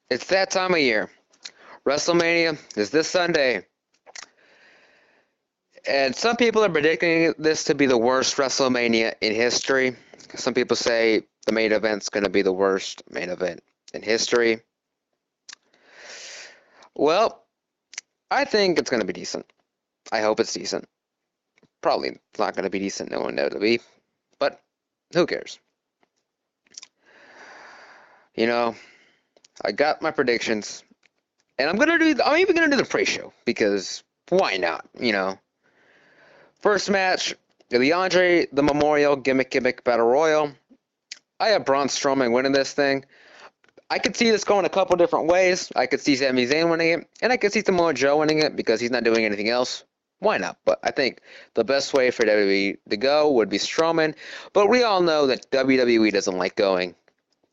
It's that time of year. WrestleMania is this Sunday, and some people are predicting this to be the worst WrestleMania in history. Some people say the main event's going to be the worst main event in history. Well, I think it's going to be decent. I hope it's decent. Probably it's not going to be decent, no one knows to be, but who cares? You know, I got my predictions, and I'm even gonna do the pre-show because why not? First match, the Memorial Gimmick Battle Royal. I have Braun Strowman winning this thing. I could see this going a couple different ways. I could see Sami Zayn winning it, and I could see Samoa Joe winning it because he's not doing anything else. Why not? But I think the best way for WWE to go would be Strowman. But we all know that WWE doesn't like going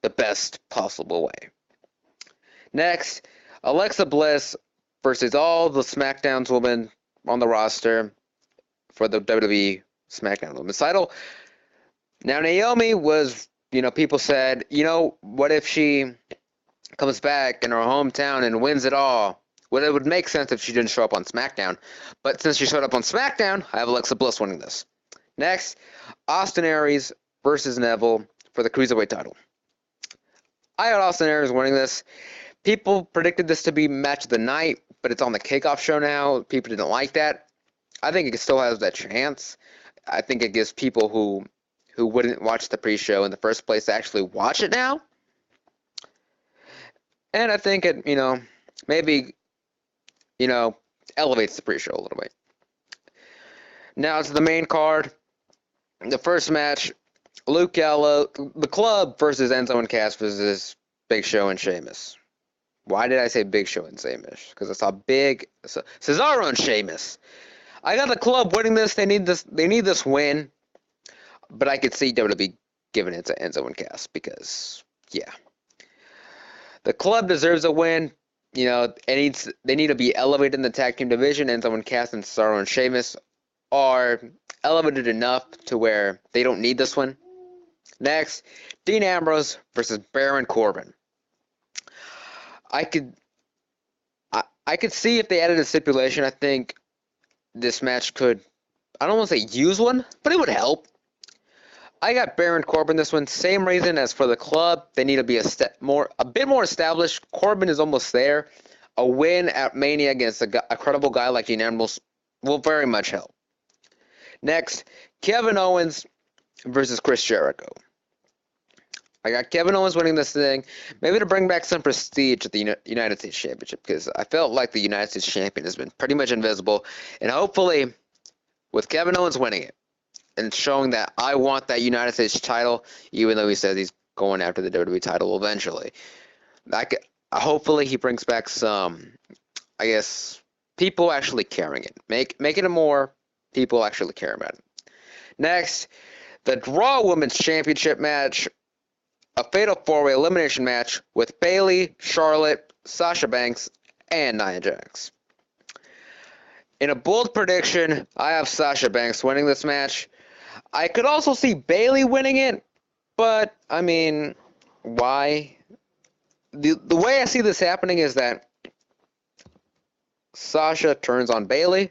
the best possible way. Next, Alexa Bliss versus all the SmackDown's women on the roster for the WWE SmackDown Women's title. Now, Naomi was, people said, what if she comes back in her hometown and wins it all? Well, it would make sense if she didn't show up on SmackDown. But since she showed up on SmackDown, I have Alexa Bliss winning this. Next, Austin Aries versus Neville for the Cruiserweight title. I had Austin Aries winning this. People predicted this to be match of the night, but it's on the kickoff show now. People didn't like that. I think it still has that chance. I think it gives people who wouldn't watch the pre-show in the first place to actually watch it now. And I think it, maybe, elevates the pre-show a little bit. Now to the main card. The first match, Luke Gallows, the Club versus Enzo and Cass versus Big Show and Sheamus. Why did I say Big Show and Sheamus? Because I saw Cesaro and Sheamus. I got the Club winning this. They need this win. But I could see WWE giving it to Enzo and Cass because, yeah. The Club deserves a win. They need to be elevated in the tag team division. Enzo and Cass and Cesaro and Sheamus are elevated enough to where they don't need this one. Next, Dean Ambrose versus Baron Corbin. I could see if they added a stipulation. I think this match could, I don't want to say use one, but it would help. I got Baron Corbin this one. Same reason as for the Club. They need to be a bit more established. Corbin is almost there. A win at Mania against a credible guy like Dean Ambrose will very much help. Next, Kevin Owens versus Chris Jericho. I got Kevin Owens winning this thing, maybe to bring back some prestige at the United States Championship, because I felt like the United States Champion has been pretty much invisible, and hopefully, with Kevin Owens winning it, and showing that I want that United States title, even though he says he's going after the WWE title eventually. Hopefully he brings back some, I guess, people actually caring it. Make it a more people actually care about it. Next, the Raw Women's Championship match, a Fatal 4-Way Elimination match with Bayley, Charlotte, Sasha Banks, and Nia Jax. In a bold prediction, I have Sasha Banks winning this match. I could also see Bayley winning it, but, I mean, why? The way I see this happening is that Sasha turns on Bayley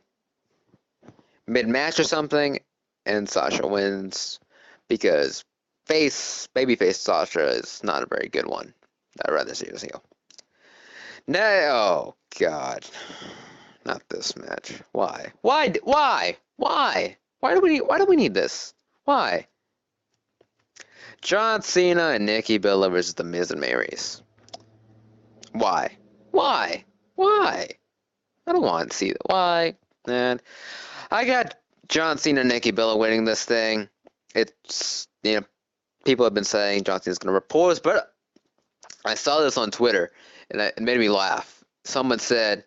mid-match or something, and Sasha wins because babyface Sasha is not a very good one. I'd rather see it as heel. Oh, God. Not this match. Why? Why do we need this? Why? John Cena and Nikki Bella versus The Miz and Maryse. Why? I don't want to see that. Why? Man, I got John Cena and Nikki Bella winning this thing. It's, people have been saying John Cena's going to repose, but I saw this on Twitter, and it made me laugh. Someone said,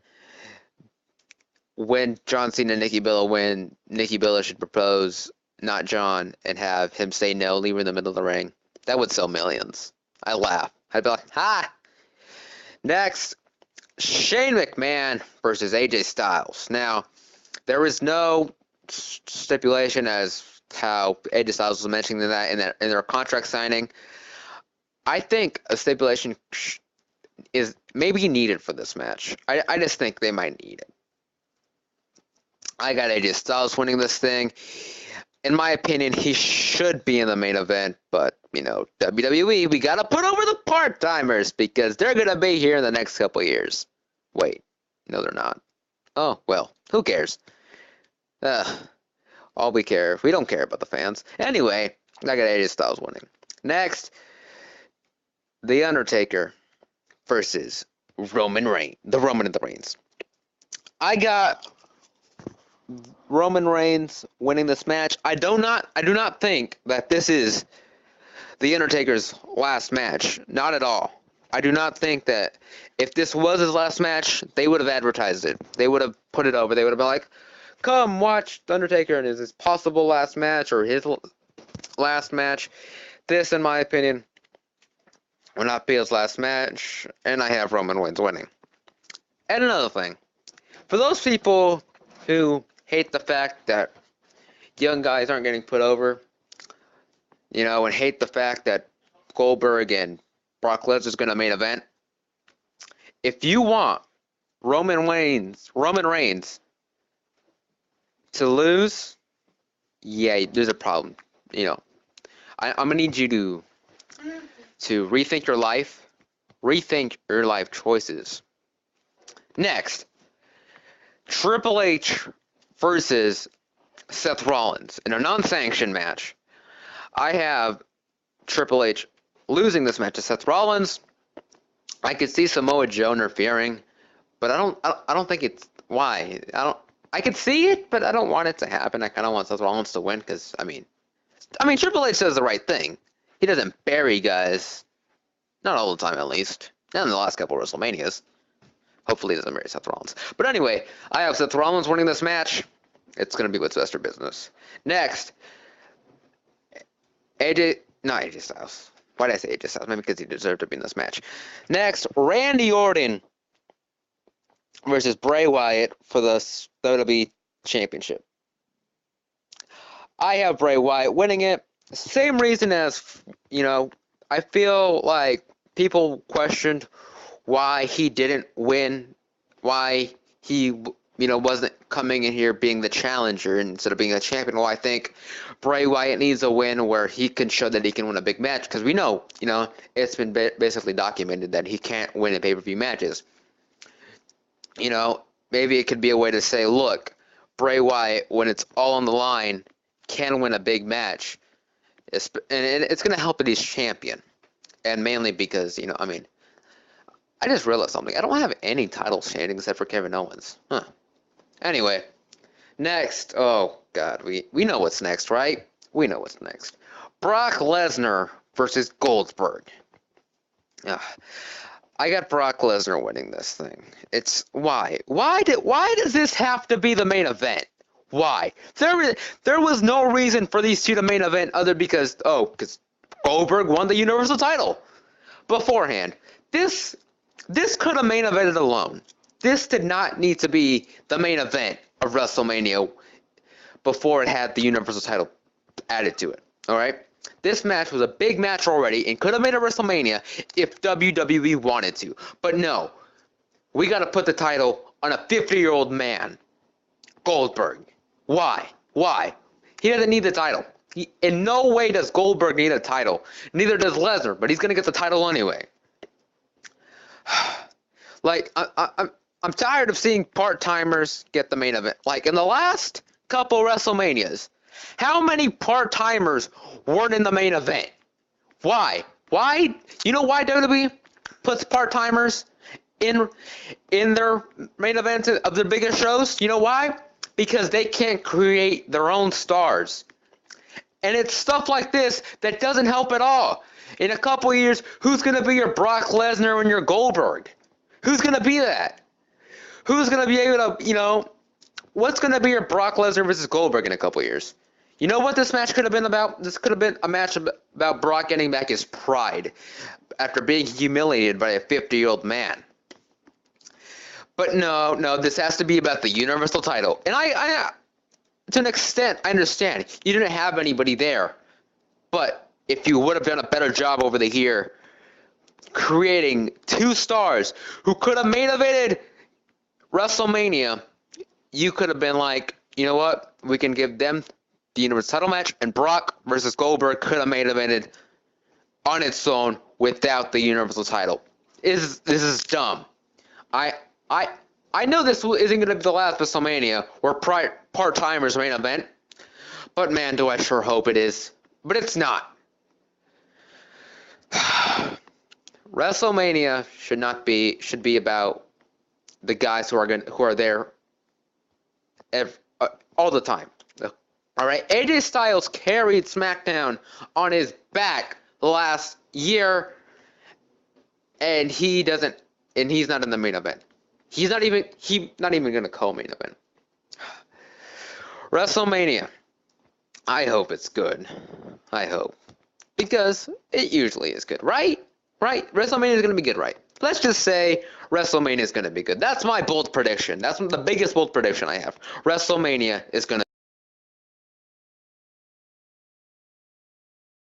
when John Cena and Nikki Bella win, Nikki Bella should propose, not John, and have him say no, leave her in the middle of the ring. That would sell millions. I laugh. I'd be like, ha! Next, Shane McMahon versus AJ Styles. Now, there is no stipulation as how AJ Styles was mentioning that in their contract signing. I think a stipulation is maybe needed for this match. I just think they might need it. I got AJ Styles winning this thing. In my opinion, he should be in the main event, but, WWE, we gotta put over the part-timers because they're gonna be here in the next couple years. Wait, no they're not. Oh, well, who cares? All we don't care about the fans. Anyway, I got AJ Styles winning. Next, The Undertaker versus Roman Reigns. The Roman and the Reigns. I got Roman Reigns winning this match. I do not think that this is The Undertaker's last match. Not at all. I do not think that if this was his last match, they would have advertised it. They would have put it over. They would have been like, come watch The Undertaker and his possible last match or his last match. This, in my opinion, will not be his last match, and I have Roman Reigns winning. And another thing, for those people who hate the fact that young guys aren't getting put over, and hate the fact that Goldberg and Brock Lesnar's going to main event, if you want Roman Reigns to lose, yeah, there's a problem. I'm going to need you to rethink your life choices. Next, Triple H versus Seth Rollins in a non-sanctioned match. I have Triple H losing this match to Seth Rollins. I could see Samoa Joe interfering, but I don't think it's why. I could see it, but I don't want it to happen. I kind of want Seth Rollins to win because I mean Triple H does the right thing. He doesn't bury guys, not all the time at least. Not in the last couple of WrestleManias. Hopefully he doesn't bury Seth Rollins. But anyway, I have Seth Rollins winning this match. It's going to be what's best for business. Next, AJ Styles. Why did I say AJ Styles? Maybe because he deserved to be in this match. Next, Randy Orton versus Bray Wyatt for the WWE Championship. I have Bray Wyatt winning it. Same reason as, I feel like people questioned why he didn't win, why he, wasn't coming in here being the challenger instead of being a champion. Well, I think Bray Wyatt needs a win where he can show that he can win a big match because we know, it's been basically documented that he can't win in pay-per-view matches. Maybe it could be a way to say, look, Bray Wyatt, when it's all on the line, can win a big match. And it's going to help that he's champion. And mainly because, I just realized something. I don't have any titles standing except for Kevin Owens. Huh. Anyway, next. Oh, God. We know what's next, right? We know what's next. Brock Lesnar versus Goldberg. I got Brock Lesnar winning this thing. It's why? Why does this have to be the main event? Why? There was no reason for these two to main event other because Goldberg won the Universal title beforehand. This could have main evented alone. This did not need to be the main event of WrestleMania before it had the Universal title added to it. All right? This match was a big match already and could have made a WrestleMania if WWE wanted to. But no. We got to put the title on a 50-year-old man, Goldberg. Why? He doesn't need the title. In no way does Goldberg need a title. Neither does Lesnar, but he's going to get the title anyway. Like, I'm tired of seeing part-timers get the main event. Like, in the last couple WrestleManias, how many part-timers weren't in the main event? Why? You know why WWE puts part-timers in their main events of the biggest shows? You know why? Because they can't create their own stars. And it's stuff like this that doesn't help at all. In a couple of years, who's going to be your Brock Lesnar and your Goldberg? Who's going to be that? Who's going to be able to, what's going to be your Brock Lesnar versus Goldberg in a couple of years? You know what this match could have been about? This could have been a match about Brock getting back his pride after being humiliated by a 50-year-old man. But no, this has to be about the Universal title. And I to an extent, I understand. You didn't have anybody there. But if you would have done a better job over the year creating two stars who could have main evented WrestleMania. You could have been like, you know what? We can give them the Universal title match, and Brock versus Goldberg could have main evented on its own without the Universal title. This is dumb. I know this isn't going to be the last WrestleMania where part-timers main event, but man, do I sure hope it is. But it's not. WrestleMania should be about the guys who are there all the time. All right, AJ Styles carried SmackDown on his back last year, and he's not in the main event. He's not even going to co-main event. WrestleMania. I hope it's good. I hope. Because it usually is good, right? Right? WrestleMania is going to be good, right? Let's just say WrestleMania is going to be good. That's my bold prediction. That's the biggest bold prediction I have. WrestleMania is going to